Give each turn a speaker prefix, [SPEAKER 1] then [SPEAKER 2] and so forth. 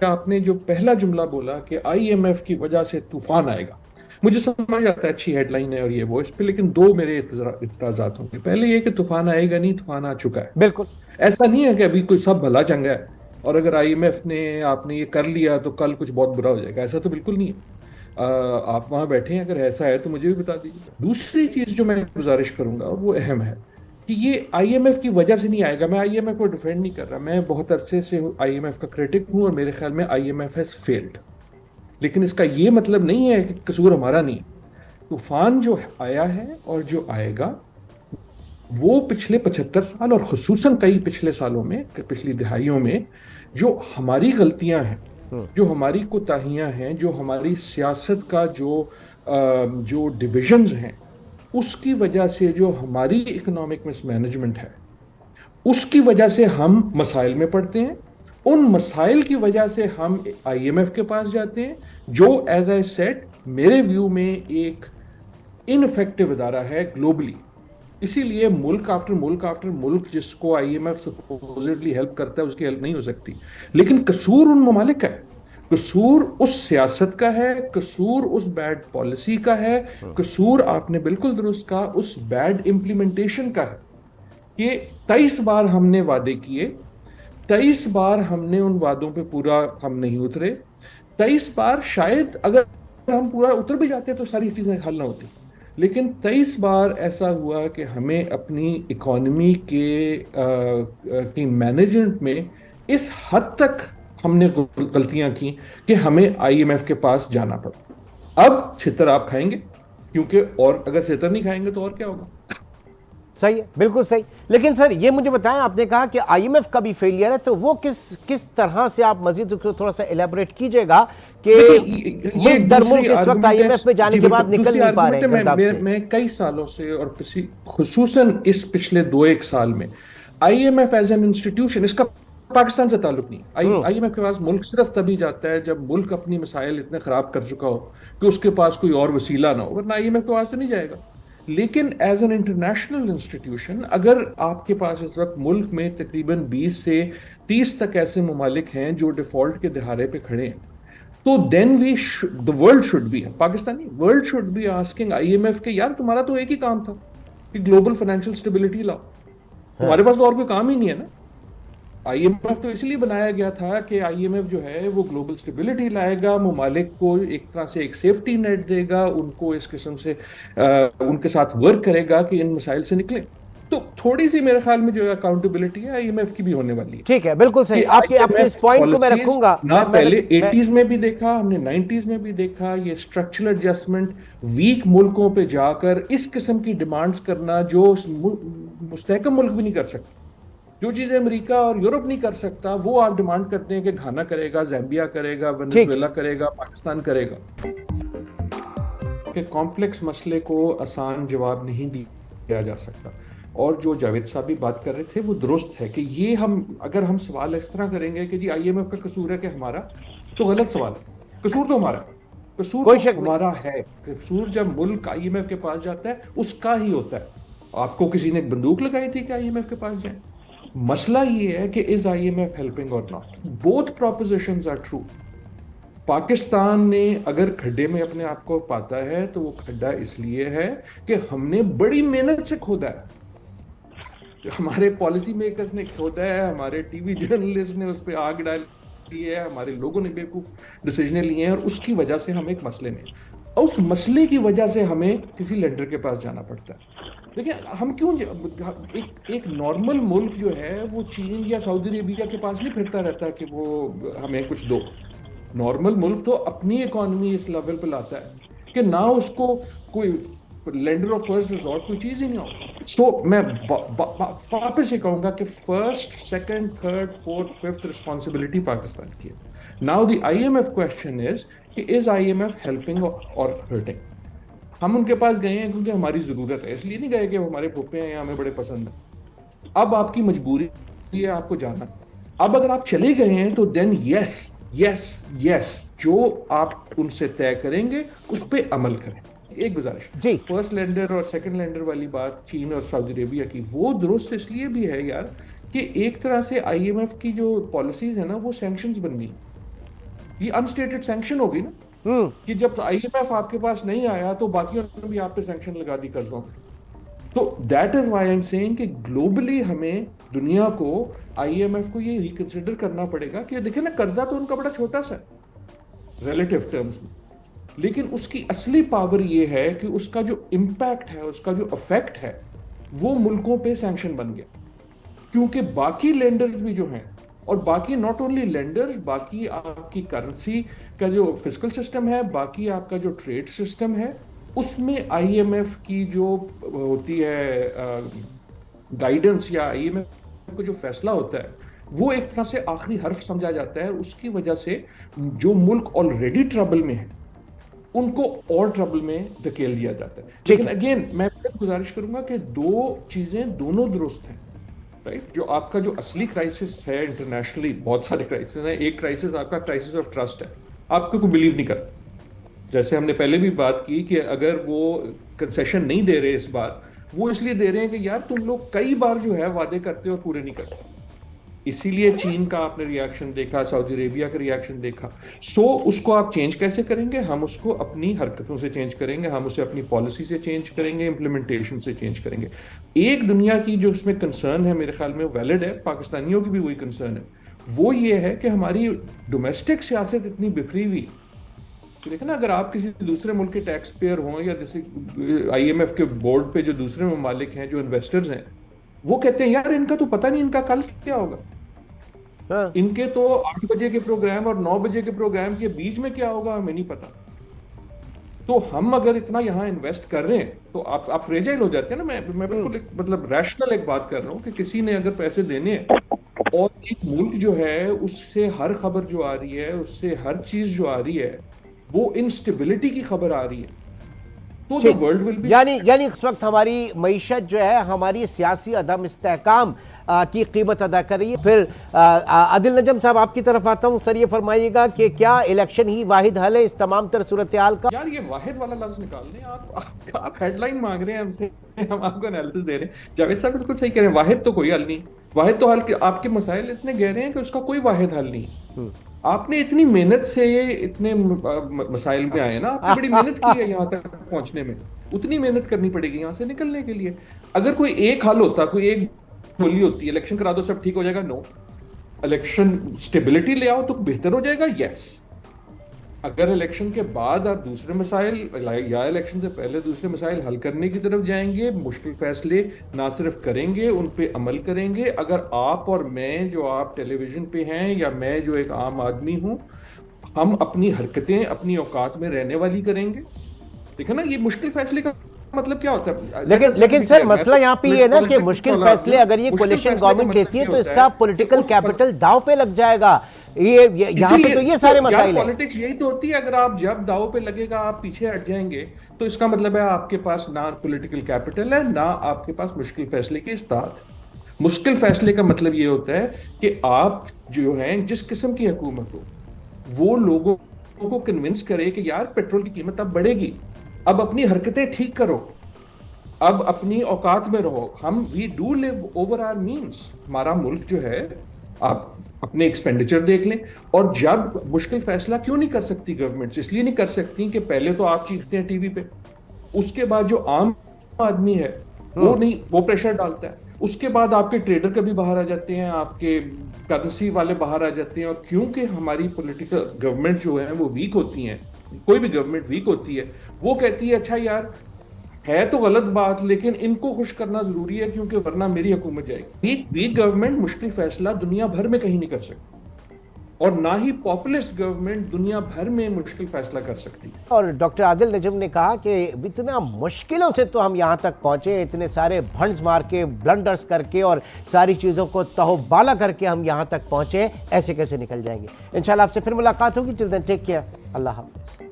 [SPEAKER 1] आपने जो पहला जुमला बोला कि आईएमएफ की वजह से तूफान आएगा, मुझे समझ आता है, अच्छी हेडलाइन है और ये वो इस पे, लेकिन दो मेरे इतराजात होंगे। पहले ये कि तूफान आएगा नहीं, तूफान आ चुका है।
[SPEAKER 2] बिल्कुल।
[SPEAKER 1] ऐसा नहीं है कि अभी कोई सब भला चंगा है और अगर आईएमएफ ने आपने ये कर लिया तो कल कुछ बहुत बुरा हो जाएगा, ऐसा तो बिल्कुल नहीं है। आप वहां बैठे हैं, अगर ऐसा है तो मुझे भी बता दीजिए। दूसरी चीज जो मैं गुजारिश करूंगा और वो अहम है कि ये आईएमएफ की वजह से नहीं आएगा। मैं आईएमएफ को डिफेंड नहीं कर रहा, मैं बहुत अरसे से आईएमएफ का क्रिटिक हूं और मेरे ख्याल में आईएमएफ हैज फेल्ड। लेकिन इसका ये मतलब नहीं है कि कसूर हमारा नहीं है। तूफान जो आया है और जो आएगा वो पिछले 75 साल और खुसूसन कई पिछले सालों में, पिछली दिहाइयों में जो हमारी गलतियां हैं,
[SPEAKER 2] हम्म।
[SPEAKER 1] जो हमारी कोताहियां हैं, जो हमारी सियासत का जो डिविजन्स हैं, उसकी वजह से, जो हमारी इकोनॉमिक मिसमैनेजमेंट है, उसकी वजह से हम मसाइल में पड़ते हैं। उन मसाइल की वजह से हम आईएमएफ के पास जाते हैं, जो एज आई सेड मेरे व्यू में एक इनफेक्टिव इदारा है ग्लोबली। इसीलिए मुल्क आफ्टर मुल्क जिसको आईएमएफ सपोजिटली हेल्प करता है, उसकी हेल्प नहीं हो सकती। लेकिन कसूर उन ममालिक का है, कसूर उस सियासत का है, कसूर उस बैड पॉलिसी का है, कसूर आपने बिल्कुल दुरुस्त कहा उस बैड इंप्लीमेंटेशन का है कि 23 बार हमने वादे किए, 23 बार हमने उन वादों पे पूरा हम नहीं उतरे। 23 बार शायद अगर हम पूरा उतर भी जाते तो सारी चीजें हल ना होती। लेकिन 23 बार ऐसा हुआ कि हमें अपनी इकोनॉमी की मैनेजमेंट में इस हद तक हमने गलतियां की कि हमें आईएमएफ के पास जाना पड़ा। अब छितर आप खाएंगे, क्योंकि और अगर छितर नहीं खाएंगे तो और क्या होगा।
[SPEAKER 2] सही है, बिल्कुल सही। लेकिन सर ये मुझे बताएं, आपने कहा कि आईएमएफ का भी फेलियर है, तो वो किस किस तरह से, आप मजीद उसको थोड़ा सा इलेबोरेट कीजिएगा कि
[SPEAKER 1] देखिए, ये
[SPEAKER 2] मुल्क दर
[SPEAKER 1] दूसरी
[SPEAKER 2] मुल्क इस वक्त
[SPEAKER 1] आर्गुमेंट है।
[SPEAKER 2] आईएमएफ में जाने
[SPEAKER 1] जी
[SPEAKER 2] के
[SPEAKER 1] बिल्कुल,
[SPEAKER 2] बाद निकल
[SPEAKER 1] दूसरी
[SPEAKER 2] नहीं पा रहे
[SPEAKER 1] आर्गुमेंट है।
[SPEAKER 2] हैं
[SPEAKER 1] मैं
[SPEAKER 2] गिरदाव
[SPEAKER 1] मैं
[SPEAKER 2] से।
[SPEAKER 1] मैं कई सालों से और किसी खुसूसन इस पिछले 2 एक साल में आईएमएफ एज एन इंस्टीट्यूशन, इसका पाकिस्तान से ताल्लुक नहीं।
[SPEAKER 2] हम्म।
[SPEAKER 1] आईएमएफ के पास मुल्क सिर्फ तभी जाता है जब मुल्क अपनी मसाइल इतने खराब कर चुका हो कि उसके पास कोई और वसीला ना हो, वरना आईएमएफ के पास तो नहीं जाएगा। लेकिन एज एन इंटरनेशनल इंस्टीट्यूशन, अगर आपके पास इस वक्त मुल्क में तकरीबन 20 से 30 तक ऐसे ममालिक हैं जो डिफॉल्ट के दहारे पे खड़े हैं, तो then the world should be, Pakistani world should be asking IMF के, यार तुम्हारा तो एक ही काम था कि ग्लोबल फाइनेंशियल स्टेबिलिटी लाओ।
[SPEAKER 2] हाँ।
[SPEAKER 1] तुम्हारे पास तो और कोई काम ही नहीं है ना। आईएमएफ तो इसलिए बनाया गया था कि आईएमएफ जो है वो ग्लोबल स्टेबिलिटी लाएगा, ममालिक को एक तरह से एक सेफ्टी नेट देगा, उनको इस किस्म से उनके साथ वर्क करेगा कि इन मसाइल से निकले। तो थोड़ी सी मेरे ख्याल में जो अकाउंटेबिलिटी है आईएमएफ की भी होने वाली है
[SPEAKER 2] ठीक है, बिल्कुल
[SPEAKER 1] कि
[SPEAKER 2] सही। आपके आपके इस
[SPEAKER 1] आईएमएफ
[SPEAKER 2] पॉइंट को मैं
[SPEAKER 1] पॉलिसीज
[SPEAKER 2] रखूंगा।
[SPEAKER 1] ना पहले
[SPEAKER 2] मैं
[SPEAKER 1] 80s में भी देखा हमने, 90s में भी देखा, ये स्ट्रक्चरल एडजस्टमेंट वीक मुल्कों पे जाकर इस किस्म की डिमांड्स करना जो मुस्तहकम मुल्क भी नहीं कर सकते। जो चीजें अमेरिका और यूरोप नहीं कर सकता वो आप डिमांड करते हैं कि घाना करेगा, जैम्बिया करेगा,
[SPEAKER 2] ठीक है।
[SPEAKER 1] वेनेजुएला करेगा, पाकिस्तान करेगा। कि कॉम्प्लेक्स मसले को आसान जवाब नहीं दिया जा सकता। और जो जावेद साहब भी बात कर रहे थे वो दुरुस्त है कि ये हम अगर हम सवाल इस तरह करेंगे कि जी आईएमएफ का कसूर है कि हमारा, तो गलत सवाल है। कसूर तो हमारा है, कसूर तो
[SPEAKER 2] कोई शक नहीं।
[SPEAKER 1] हमारा है। कसूर जब मुल्क आईएमएफ के पास जाता है उसका ही होता है। आपको किसी ने बंदूक लगाई थी कि आईएमएफ के पास जाए? मसला ये है कि इज आईएमएफ हेल्पिंग और not. Both propositions are true. Pakistan ने अगर खड्डे में अपने आप को पाता है तो वो खड्डा इसलिए है कि हमने बड़ी मेहनत से खोदा है, हमारे पॉलिसी मेकर्स ने खोदा है, हमारे टीवी जर्नलिस्ट ने उस पर आग डाली है, हमारे लोगों ने बेवकूफ डिसीजन लिए हैं और उसकी वजह से हम एक मसले में, और उस मसले की वजह से हमें किसी लेंडर के पास जाना पड़ता है। देखिए हम क्यों एक नॉर्मल मुल्क जो है वो चीन या सऊदी अरेबिया के पास नहीं फिरता रहता कि वो हमें कुछ दो। नॉर्मल मुल्क तो अपनी इकोनॉमी इस लेवल पे लाता है कि ना उसको कोई लेंडर ऑफ फर्स्ट रिजॉर्ट कोई चीज ही नहीं हो। मैं वापस ये कहूंगा कि first, second, third, fourth, fifth responsibility Pakistan की है। Now the IMF question is कि इज आईएमएफ हेल्पिंग और हर्टिंग। हम उनके पास गए हैं क्योंकि हमारी जरूरत है, इसलिए नहीं गए कि हमारे फूफे हैं या हमें बड़े पसंद है। अब आपकी मजबूरी है आपको जाना। अब अगर आप चले गए हैं तो देन यस, यस, यस, जो आप उनसे तय करेंगे उस पर अमल करें। एक गुजारिश,
[SPEAKER 2] जी।
[SPEAKER 1] फर्स्ट लेंडर और सेकंड लेंडर वाली बात चीन और सऊदी अरेबिया की, वो दुरुस्त इसलिए भी है यार कि एक तरह से आईएमएफ की जो पॉलिसीज है ना वो सैंक्शंस बन गई। ये अनस्टेटेड सैंक्शन होगी ना, कि जब आईएमएफ आपके पास नहीं आया तो बाकियों ने भी आप पे सैंक्शन लगा दी कर्जों पे। तो that is why I am saying कि ग्लोबली हमें, दुनिया को, आईएमएफ को ये रिकंसिडर करना पड़ेगा कि देखिए ना, कर्जा तो उनका बड़ा छोटा सा है रिलेटिव टर्म्स में, लेकिन उसकी असली पावर ये है कि उसका जो इम्पैक्ट है, उसका जो इफेक्ट है, वो मुल्कों पे सैंक्शन बन गया। क्योंकि बाकी लेंडर्स भी जो हैं, और बाकी नॉट ओनली लेंडर्स, बाकी आपकी करेंसी का जो फिजिकल सिस्टम है, बाकी आपका जो ट्रेड सिस्टम है, उसमें आईएमएफ की जो होती है गाइडेंस, या आईएमएफ का जो फैसला होता है, वो एक तरह से आखिरी हर्फ समझा जाता है। उसकी वजह से जो मुल्क ऑलरेडी ट्रबल में है, उनको और ट्रबल में धकेल दिया जाता है। लेकिन अगेन मैं गुजारिश करूंगा कि दो चीजें दोनों दुरुस्त हैं, राइट? जो आपका जो असली क्राइसिस है इंटरनेशनली, बहुत सारे क्राइसिस हैं, एक क्राइसिस आपका क्राइसिस ऑफ ट्रस्ट है। आपको कोई बिलीव नहीं करता, जैसे हमने पहले भी बात की कि अगर वो कंसेशन नहीं दे रहे इस बार, वो इसलिए दे रहे हैं कि यार तुम लोग कई बार जो है वादे करते हो और पूरे नहीं करते। इसीलिए चीन का आपने रिएक्शन देखा, सऊदी अरेबिया का रिएक्शन देखा। उसको आप चेंज कैसे करेंगे? हम उसको अपनी हरकतों से चेंज करेंगे, हम उसे अपनी पॉलिसी से चेंज करेंगे, इंप्लीमेंटेशन से चेंज करेंगे। एक दुनिया की जो इसमें कंसर्न है, मेरे ख्याल में वैलिड है, पाकिस्तानियों की भी वही कंसर्न है, वो ये है कि हमारी डोमेस्टिक सियासत इतनी बिखरी हुई। तो देखो ना, अगर आप किसी दूसरे मुल्क के टैक्स पेयर हों, या जैसे आईएमएफ के बोर्ड पे जो दूसरे ममालिक हैं, जो इन्वेस्टर्स हैं, वो कहते हैं यार इनका तो पता नहीं इनका कल क्या होगा। इनके तो 8 बजे के प्रोग्राम और 9 बजे के प्रोग्राम के बीच में क्या होगा हमें नहीं पता। तो हम अगर इतना यहां इन्वेस्ट कर रहे हैं तो आप फ्रेजाइल हो जाते हैं ना। मैं बिल्कुल मतलब रैशनल एक बात कर रहा हूं कि किसी ने अगर पैसे देने हैं, और एक मुल्क जो है उससे हर खबर जो आ रही है, उससे हर चीज जो आ रही है, वो इंस्टेबिलिटी की खबर आ रही है, तो द वर्ल्ड विल बी,
[SPEAKER 2] यानी इस वक्त हमारी मईशत जो है, हमारी सियासी अदम इस्तेहकाम की कीमत अदा कर रही है। फिर आदिल नजम साहब, आपकी तरफ आता हूं। सर, ये फरमाइएगा कि क्या इलेक्शन ही वाहिद हल है इस तमाम तर सूरत हाल का?
[SPEAKER 1] यार ये वाहिद वाला लफ्ज निकाल दें आप हेडलाइन मांग रहे हैं हमसे, हम आपको एनालिसिस दे रहे हैं। जावेद साहब बिल्कुल सही कह रहे हैं, वाहिद तो कोई हल नहीं। वाहिद तो हल, आपके मसाइल इतने गहरे हैं कि उसका कोई वाहिद हल नहीं। आपने इतनी मेहनत से इतने मसाइल में आए ना, आपने बड़ी मेहनत की है यहाँ तक पहुंचने में, उतनी मेहनत करनी पड़ेगी यहाँ से निकलने के लिए। अगर कोई एक हल होता, कोई एक गोली होती, इलेक्शन करा दो सब ठीक हो जाएगा, नो। इलेक्शन स्टेबिलिटी ले आओ तो बेहतर हो जाएगा, यस। अगर इलेक्शन के बाद आप दूसरे मसाइल, या इलेक्शन से पहले दूसरे मसाइल हल करने की तरफ जाएंगे, मुश्किल फैसले ना सिर्फ करेंगे, उन पे अमल करेंगे। अगर आप और मैं, जो आप टेलीविजन पे हैं, या मैं जो एक आम आदमी हूं, हम अपनी हरकतें अपनी औकात में रहने वाली करेंगे, देखो ना, ये मुश्किल फैसले का मतलब क्या होता है।
[SPEAKER 2] लेकिन सर, मसला यहाँ पे ये ना कि मुश्किल फैसले अगर ये कोलिशन गवर्नमेंट लेती है तो इसका पॉलिटिकल कैपिटल दांव पे लग जाएगा। ये यहाँ पे तो ये सारे मसाइल हैं।
[SPEAKER 1] पॉलिटिक्स यही तो होती है, अगर आप जब दांव पे लगेगा आप पीछे हट जाएंगे, तो इसका मतलब है आपके पास ना पॉलिटिकल कैपिटल है, ना आपके पास मुश्किल फैसले की इस्तात। मुश्किल फैसले का मतलब ये होता है कि आप जो हैं, जिस किस्म की हुकूमत हो, वो लोगों को कन्विंस करे कि यार पेट्रोल की कीमत अब बढ़ेगी, अब अपनी हरकतें ठीक करो, अब अपनी औकात में रहो। हम we do live over our means. हमारा मुल्क जो है, आप अपने एक्सपेंडिचर देख लें। और जब मुश्किल फैसला क्यों नहीं कर सकती गवर्नमेंट, इसलिए नहीं कर सकती कि पहले तो आप चीखते हैं टीवी पे, उसके बाद जो आम आदमी है वो नहीं, वो प्रेशर डालता है, उसके बाद आपके ट्रेडर कभी बाहर आ जाते हैं, आपके करेंसी वाले बाहर आ जाते हैं। और क्योंकि हमारी पॉलिटिकल गवर्नमेंट जो है वो वीक होती है, कोई भी गवर्नमेंट वीक होती है, वो कहती है अच्छा यार है तो गलत बात, लेकिन इनको खुश करना जरूरी है क्योंकि वरना मेरी हुकूमत जाएगी। वीक गवर्नमेंट मुश्किल फैसला दुनिया भर में कहीं नहीं कर सकती, और ना ही पॉपुलिस्ट गवर्नमेंट दुनिया भर में मुश्किल फैसला कर सकती है।
[SPEAKER 2] और डॉक्टर आदिल नजम ने कहा कि इतना मुश्किलों से तो हम यहाँ तक पहुंचे, इतने सारे भंड्स मार के, ब्लंडर्स करके और सारी चीज़ों को तहोबाला करके हम यहाँ तक पहुंचे, ऐसे कैसे निकल जाएंगे। इंशाल्लाह आपसे फिर मुलाकात होगी। टिल देन टेक केयर, अल्लाह हाफ़िज़।